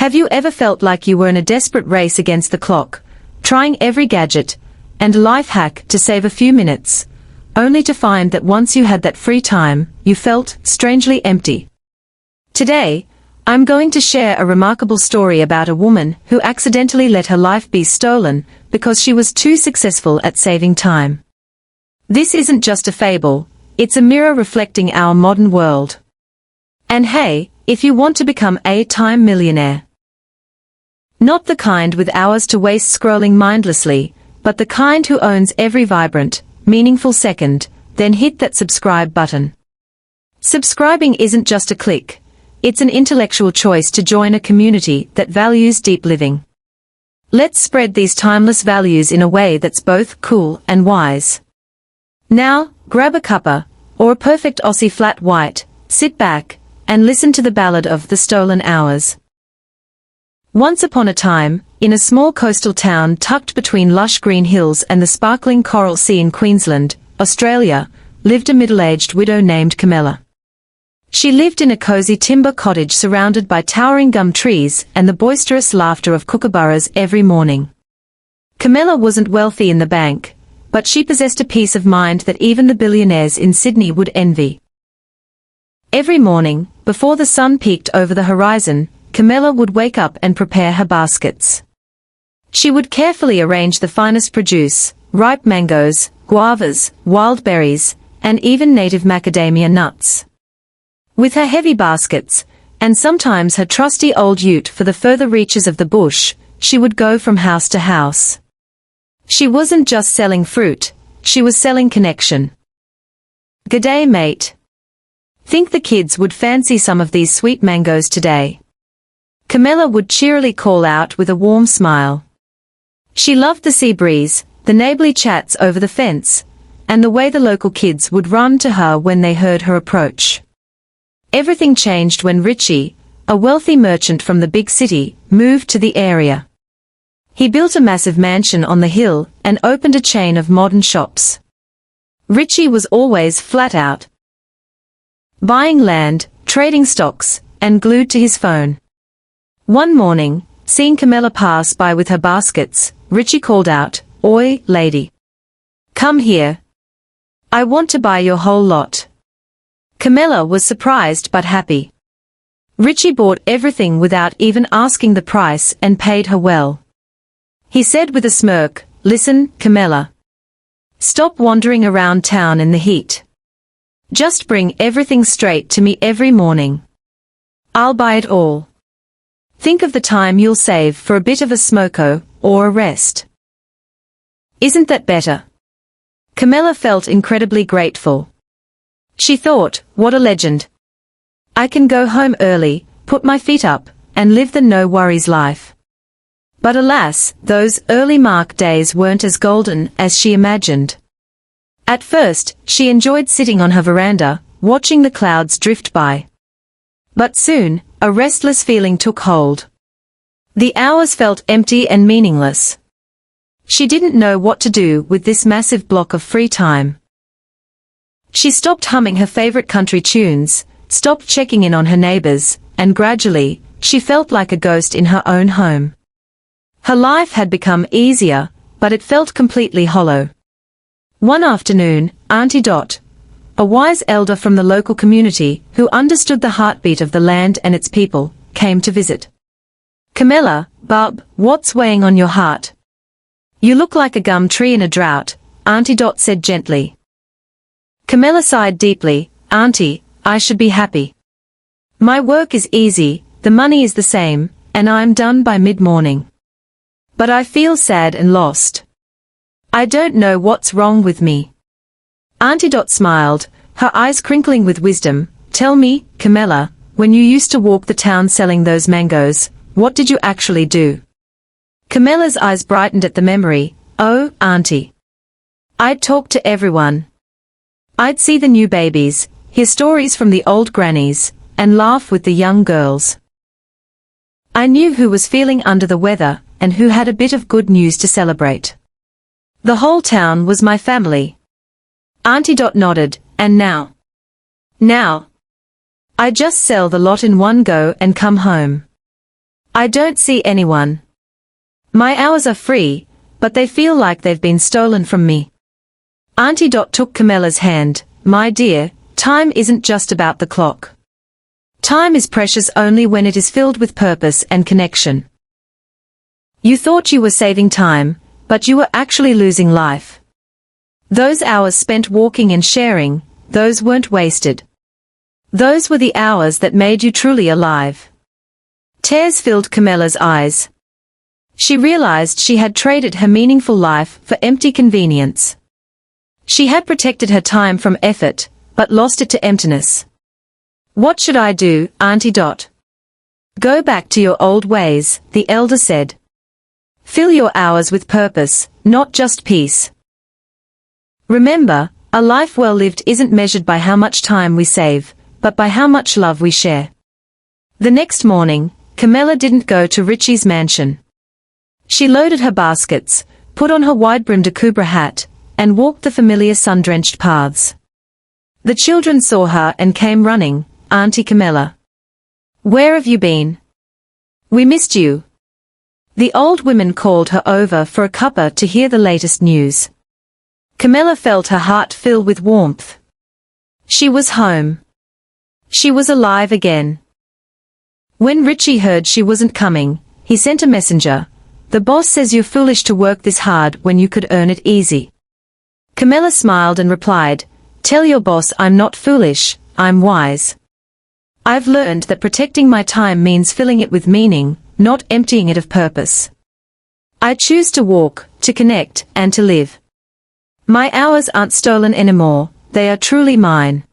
Have you ever felt like you were in a desperate race against the clock, trying every gadget and life hack to save a few minutes, only to find that once you had that free time, you felt strangely empty? Today, I'm going to share a remarkable story about a woman who accidentally let her life be stolen because she was too successful at saving time. This isn't just a fable, it's a mirror reflecting our modern world. And hey, if you want to become a time millionaire. Not the kind with hours to waste scrolling mindlessly, but the kind who owns every vibrant, meaningful second, then hit that subscribe button. Subscribing isn't just a click, it's an intellectual choice to join a community that values deep living. Let's spread these timeless values in a way that's both cool and wise. Now, grab a cuppa, or a perfect Aussie flat white, sit back, and listen to the ballad of the stolen hours. Once upon a time, in a small coastal town tucked between lush green hills and the sparkling coral sea in Queensland, Australia, lived a middle-aged widow named Camela. She lived in a cozy timber cottage surrounded by towering gum trees and the boisterous laughter of kookaburras every morning. Camela wasn't wealthy in the bank, but she possessed a peace of mind that even the billionaires in Sydney would envy. Every morning, before the sun peeked over the horizon, Camela would wake up and prepare her baskets. She would carefully arrange the finest produce, ripe mangoes, guavas, wild berries, and even native macadamia nuts. With her heavy baskets, and sometimes her trusty old ute for the further reaches of the bush, she would go from house to house. She wasn't just selling fruit, she was selling connection. "G'day, mate. Think the kids would fancy some of these sweet mangoes today?" Camela would cheerily call out with a warm smile. She loved the sea breeze, the neighborly chats over the fence, and the way the local kids would run to her when they heard her approach. Everything changed when Richie, a wealthy merchant from the big city, moved to the area. He built a massive mansion on the hill and opened a chain of modern shops. Richie was always flat out, buying land, trading stocks, and glued to his phone. One morning, seeing Camela pass by with her baskets, Richie called out, "Oi, lady. Come here. I want to buy your whole lot." Camela was surprised but happy. Richie bought everything without even asking the price and paid her well. He said with a smirk, "Listen, Camela. Stop wandering around town in the heat. Just bring everything straight to me every morning. I'll buy it all. Think of the time you'll save for a bit of a smoko, or a rest. Isn't that better?" Camela felt incredibly grateful. She thought, what a legend. I can go home early, put my feet up, and live the no-worries life. But alas, those early Mark days weren't as golden as she imagined. At first, she enjoyed sitting on her veranda, watching the clouds drift by. But soon, a restless feeling took hold. The hours felt empty and meaningless. She didn't know what to do with this massive block of free time. She stopped humming her favorite country tunes, stopped checking in on her neighbors, and gradually, she felt like a ghost in her own home. Her life had become easier, but it felt completely hollow. One afternoon, Auntie Dot, a wise elder from the local community who understood the heartbeat of the land and its people, came to visit. "Camela, bub, what's weighing on your heart? You look like a gum tree in a drought," Auntie Dot said gently. Camela sighed deeply. "Auntie, I should be happy. My work is easy, the money is the same, and I'm done by mid-morning. But I feel sad and lost. I don't know what's wrong with me." Auntie Dot smiled, her eyes crinkling with wisdom. "Tell me, Camela, when you used to walk the town selling those mangoes, what did you actually do?" Camela's eyes brightened at the memory. "Oh, Auntie. I'd talk to everyone. I'd see the new babies, hear stories from the old grannies, and laugh with the young girls. I knew who was feeling under the weather, and who had a bit of good news to celebrate. The whole town was my family." Auntie Dot nodded. "And now?" "Now. I just sell the lot in one go and come home. I don't see anyone. My hours are free, but they feel like they've been stolen from me. Auntie Dot took Camela's hand. My dear, time isn't just about the clock. Time is precious only when it is filled with purpose and connection. You thought you were saving time, but you were actually losing life. Those hours spent walking and sharing, those weren't wasted. Those were the hours that made you truly alive. Tears filled Camela's eyes. She realized she had traded her meaningful life for empty convenience. She had protected her time from effort, but lost it to emptiness. What should I do, Auntie Dot? Go back to your old ways, the elder said. Fill your hours with purpose, not just peace. Remember, a life well lived isn't measured by how much time we save, but by how much love we share. The next morning, Camela didn't go to Richie's mansion. She loaded her baskets, put on her wide-brimmed Akubra hat, and walked the familiar sun-drenched paths. The children saw her and came running. Auntie Camela. Where have you been? We missed you. The old women called her over for a cuppa to hear the latest news. Camela felt her heart fill with warmth. She was home. She was alive again. When Richie heard she wasn't coming, he sent a messenger. The boss says you're foolish to work this hard when you could earn it easy. Camela smiled and replied, Tell your boss I'm not foolish, I'm wise. I've learned that protecting my time means filling it with meaning, not emptying it of purpose. I choose to walk, to connect, and to live. My hours aren't stolen anymore, they are truly mine.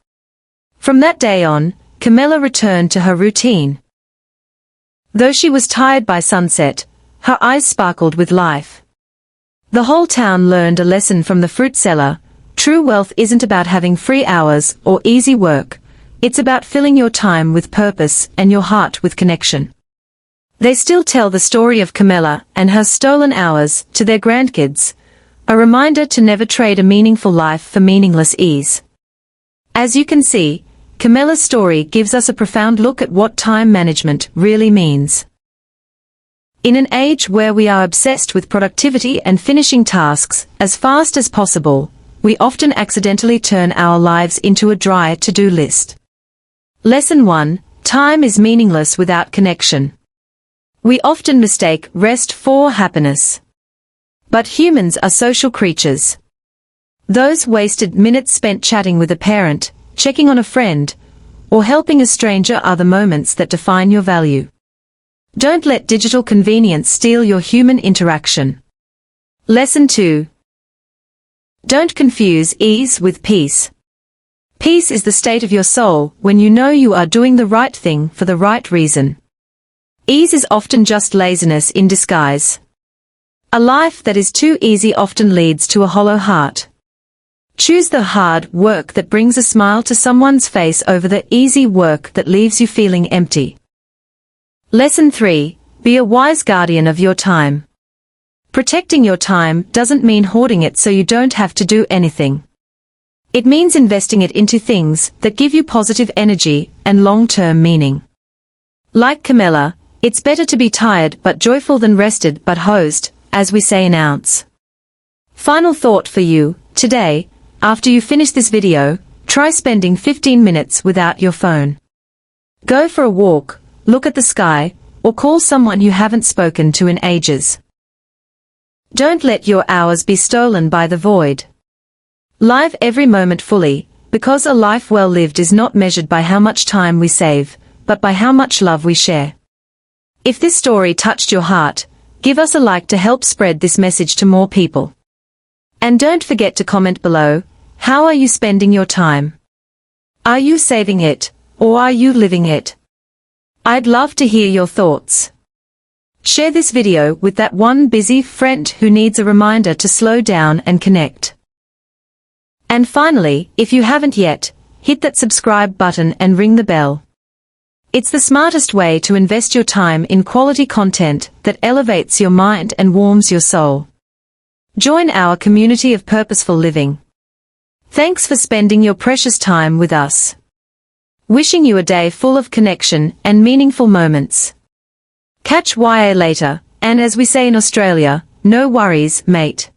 From that day on, Camela returned to her routine. Though she was tired by sunset, her eyes sparkled with life. The whole town learned a lesson from the fruit seller. True wealth isn't about having free hours or easy work. It's about filling your time with purpose and your heart with connection. They still tell the story of Camela and her stolen hours to their grandkids, a reminder to never trade a meaningful life for meaningless ease. As you can see, Camela's story gives us a profound look at what time management really means. In an age where we are obsessed with productivity and finishing tasks as fast as possible, we often accidentally turn our lives into a dry to-do list. Lesson 1: Time is meaningless without connection. We often mistake rest for happiness. But humans are social creatures. Those wasted minutes spent chatting with a parent, checking on a friend, or helping a stranger are the moments that define your value. Don't let digital convenience steal your human interaction. Lesson 2. Don't confuse ease with peace. Peace is the state of your soul when you know you are doing the right thing for the right reason. Ease is often just laziness in disguise. A life that is too easy often leads to a hollow heart. Choose the hard work that brings a smile to someone's face over the easy work that leaves you feeling empty. Lesson 3. Be a wise guardian of your time. Protecting your time doesn't mean hoarding it so you don't have to do anything. It means investing it into things that give you positive energy and long-term meaning. Like Camela, it's better to be tired but joyful than rested but hosed, as we say in Ounce. Final thought for you, today, after you finish this video, try spending 15 minutes without your phone. Go for a walk, look at the sky, or call someone you haven't spoken to in ages. Don't let your hours be stolen by the void. Live every moment fully, because a life well lived is not measured by how much time we save, but by how much love we share. If this story touched your heart, give us a like to help spread this message to more people. And don't forget to comment below, how are you spending your time? Are you saving it, or are you living it? I'd love to hear your thoughts. Share this video with that one busy friend who needs a reminder to slow down and connect. And finally, if you haven't yet, hit that subscribe button and ring the bell. It's the smartest way to invest your time in quality content that elevates your mind and warms your soul. Join our community of purposeful living. Thanks for spending your precious time with us. Wishing you a day full of connection and meaningful moments. Catch YA later, and as we say in Australia, no worries, mate.